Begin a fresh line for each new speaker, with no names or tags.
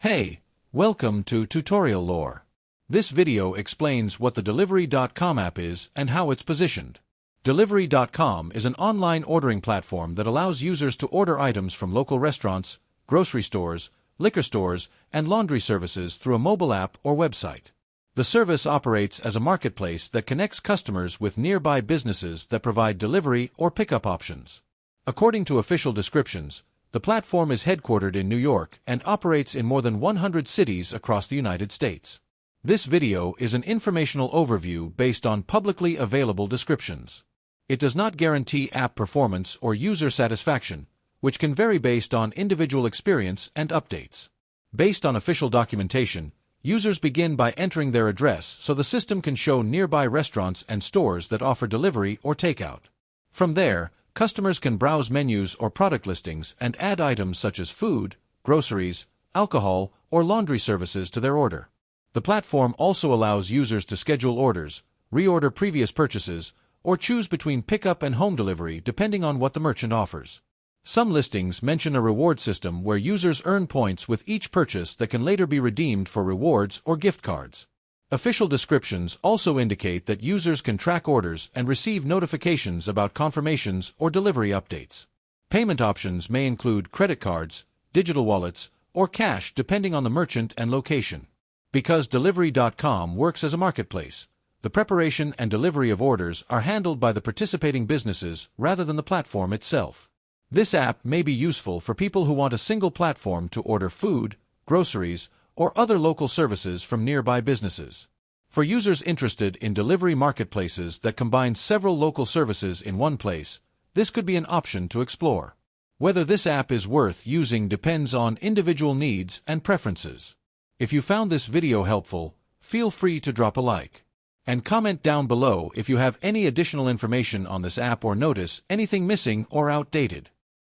Hey, welcome to Tutorial Lore. This video explains what the Delivery.com app is and how it's positioned. Delivery.com is an online ordering platform that allows users to order items from local restaurants, grocery stores, liquor stores, and laundry services through a mobile app or website. The service operates as a marketplace that connects customers with nearby businesses that provide delivery or pickup options. According to official descriptions, the platform is headquartered in New York and operates in more than 100 cities across the United States. This video is an informational overview based on publicly available descriptions. It does not guarantee app performance or user satisfaction, which can vary based on individual experience and updates. Based on official documentation, users begin by entering their address so the system can show nearby restaurants and stores that offer delivery or takeout. From there, customers can browse menus or product listings and add items such as food, groceries, alcohol, or laundry services to their order. The platform also allows users to schedule orders, reorder previous purchases, or choose between pickup and home delivery depending on what the merchant offers. Some listings mention a reward system where users earn points with each purchase that can later be redeemed for rewards or gift cards. Official descriptions also indicate that users can track orders and receive notifications about confirmations or delivery updates. Payment options may include credit cards, digital wallets, or cash depending on the merchant and location. Because Delivery.com works as a marketplace, the preparation and delivery of orders are handled by the participating businesses rather than the platform itself. This app may be useful for people who want a single platform to order food, groceries, or other local services from nearby businesses. For users interested in delivery marketplaces that combine several local services in one place, this could be an option to explore. Whether this app is worth using depends on individual needs and preferences. If you found this video helpful, feel free to drop a like. And comment down below if you have any additional information on this app or notice anything missing or outdated.